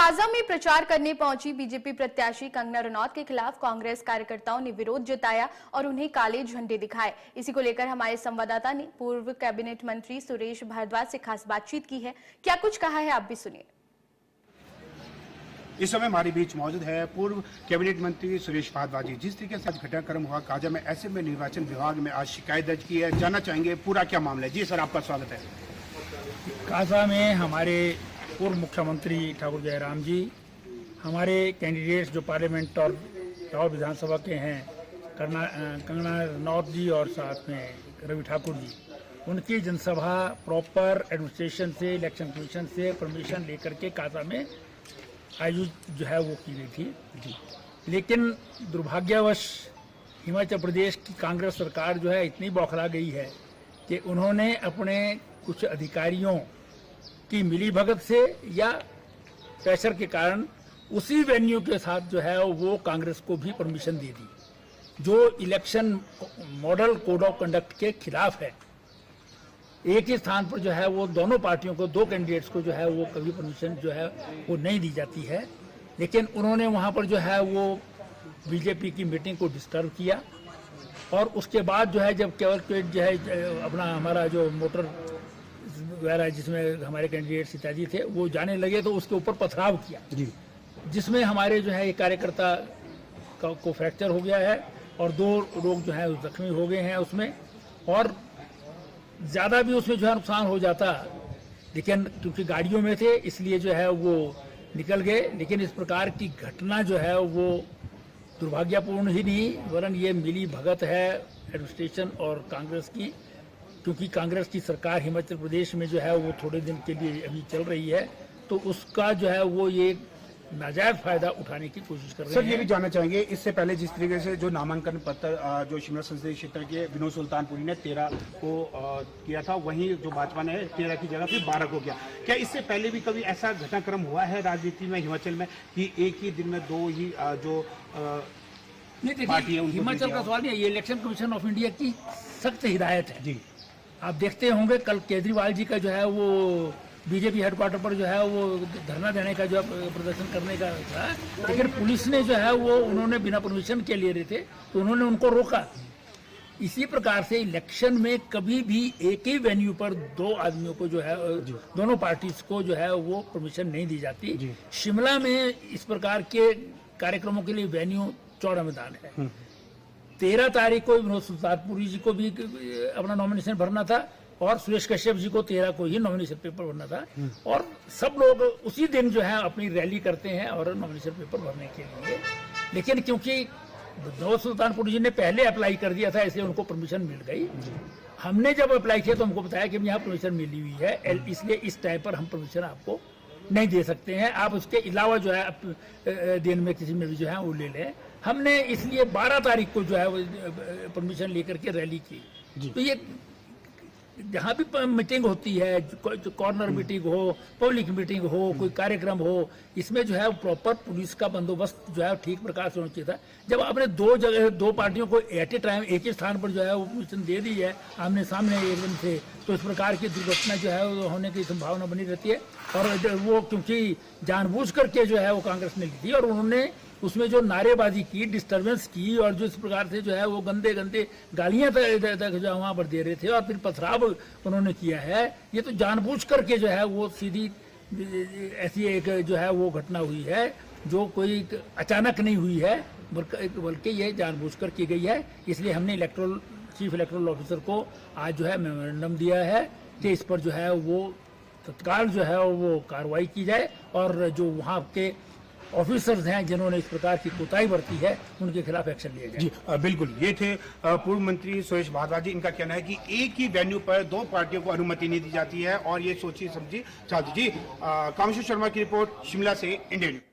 काजा में प्रचार करने पहुंची बीजेपी प्रत्याशी कंगना रनौत के खिलाफ कांग्रेस कार्यकर्ताओं ने विरोध जताया और उन्हें काले झंडे दिखाए। इसी को लेकर हमारे संवाददाता ने पूर्व कैबिनेट मंत्री सुरेश भारद्वाज से खास बातचीत की है। क्या कुछ कहा है, आप भी सुनिए। इस समय हमारे बीच मौजूद है पूर्व कैबिनेट मंत्री सुरेश भारद्वाज जी। जिस तरीके से आज घटनाक्रम हुआ काजा में, ऐसे में निर्वाचन विभाग में आज शिकायत दर्ज की है, जानना चाहेंगे पूरा क्या मामला है। जी सर, आपका स्वागत है। काजा में हमारे पूर्व मुख्यमंत्री ठाकुर जयराम जी, हमारे कैंडिडेट्स जो पार्लियामेंट और लाहौर विधानसभा के हैं, कंगना रनौत जी और साथ में रवि ठाकुर जी, उनकी जनसभा प्रॉपर एडमिनिस्ट्रेशन से, इलेक्शन कमीशन से परमिशन लेकर के काजा में आयोजित जो है वो की गई थी। लेकिन दुर्भाग्यवश हिमाचल प्रदेश की कांग्रेस सरकार जो है इतनी बौखला गई है कि उन्होंने अपने कुछ अधिकारियों की मिलीभगत से या प्रेशर के कारण उसी वेन्यू के साथ जो है वो कांग्रेस को भी परमिशन दे दी, जो election model code of conduct के खिलाफ है। एक ही स्थान पर जो है वो दोनों पार्टियों को, दो कैंडिडेट्स को जो है वो कभी परमिशन जो है वो नहीं दी जाती है। लेकिन उन्होंने वहाँ पर जो है वो बीजेपी की मीटिंग को डिस्टर्ब किया और उसके बाद जो है जब केवल जो है अपना हमारा जो मोटर वगैरह जिसमें हमारे कैंडिडेट सीताजी थे वो जाने लगे तो उसके ऊपर पथराव किया, जिसमें हमारे जो है एक कार्यकर्ता को फ्रैक्चर हो गया है और 2 लोग जो है जख्मी हो गए हैं उसमें, और ज़्यादा भी उसमें जो है नुकसान हो जाता, लेकिन क्योंकि गाड़ियों में थे इसलिए जो है वो निकल गए। लेकिन इस प्रकार की घटना जो है वो दुर्भाग्यपूर्ण ही नहीं वरन ये मिली भगत है एडमिनिस्ट्रेशन और कांग्रेस की, क्योंकि कांग्रेस की सरकार हिमाचल प्रदेश में जो है वो थोड़े दिन के लिए अभी चल रही है, तो उसका जो है वो ये नाजायज फायदा उठाने की कोशिश कर रहे हैं। सर, ये भी जानना चाहेंगे, इससे पहले जिस तरीके से जो नामांकन पत्र जो शिमला संसदीय क्षेत्र के विनोद सुल्तानपुरी ने 13 को किया था, वहीं जो भाजपा ने 13 की जगह फिर 12 को किया। क्या इससे पहले भी कभी ऐसा घटनाक्रम हुआ है राजनीति में हिमाचल में कि एक ही दिन में 2 ही जो पार्टी है? हिमाचल का सवाल नहीं है, ये इलेक्शन कमीशन ऑफ इंडिया की सख्त हिदायत है जी। आप देखते होंगे कल केजरीवाल जी का जो है वो बीजेपी हेडक्वार्टर पर जो है वो धरना देने का जो प्रदर्शन करने का था, लेकिन पुलिस ने जो है वो उन्होंने बिना परमिशन के ले रहे थे तो उन्होंने उनको रोका। इसी प्रकार से इलेक्शन में कभी भी एक ही वेन्यू पर 2 आदमियों को जो है, दोनों पार्टीज को जो है वो परमिशन नहीं दी जाती। शिमला में इस प्रकार के कार्यक्रमों के लिए वेन्यू चौड़ा मैदान है। 13 तारीख को विनोद सुल्तानपुरी जी को भी अपना नॉमिनेशन भरना था और सुरेश कश्यप जी को 13 को ही नॉमिनेशन पेपर भरना था, और सब लोग उसी दिन जो है अपनी रैली करते हैं और नॉमिनेशन पेपर भरने के लिए। लेकिन क्योंकि विनोद सुल्तानपुरी जी ने पहले अप्लाई कर दिया था इसलिए उनको परमिशन मिल गई। हमने जब अप्लाई किया तो हमको बताया कि यहाँ परमिशन मिली हुई है, इसलिए इस टाइम पर हम परमिशन आपको नहीं दे सकते हैं, आप उसके अलावा जो है दिन में किसी में भी जो है वो ले लें। हमने इसलिए 12 तारीख को जो है वो परमिशन लेकर के रैली की। तो ये जहाँ भी मीटिंग होती है, कॉर्नर मीटिंग हो, पब्लिक मीटिंग हो, कोई कार्यक्रम हो, इसमें जो है प्रॉपर पुलिस का बंदोबस्त जो है ठीक प्रकार से होना चाहिए था। जब आपने 2 पार्टियों को एट ए टाइम एक ही स्थान पर जो है वो परमिशन दे दी है आमने सामने एकदम से, तो इस प्रकार की दुर्घटना जो है वो होने की संभावना बनी रहती है। और वो क्योंकि जानबूझ करके जो है वो कांग्रेस ने ली थी और उन्होंने उसमें जो नारेबाजी की, डिस्टर्बेंस की और जो इस प्रकार से जो है वो गंदे गालियां तक जो वहाँ पर दे रहे थे और फिर पथराव उन्होंने किया है, ये तो जानबूझ करके जो है वो सीधी ऐसी एक जो है वो घटना हुई है जो कोई अचानक नहीं हुई है, बल्कि ये जानबूझ कर की गई है। इसलिए हमने चीफ इलेक्टोरल ऑफिसर को आज जो है मेमोरेंडम दिया है कि इस पर जो है वो तत्काल जो है वो कार्रवाई की जाए और जो वहाँ के ऑफिसर्स हैं जिन्होंने इस प्रकार की कोताही बरती है उनके खिलाफ एक्शन लिया जाए। जी बिल्कुल, ये थे पूर्व मंत्री सुरेश भारद्वाज जी। इनका कहना है कि एक ही वेन्यू पर 2 पार्टियों को अनुमति नहीं दी जाती है और ये सोची समझी चाहती। जी कामेश्वर शर्मा की रिपोर्ट शिमला से, इंडिया न्यूज।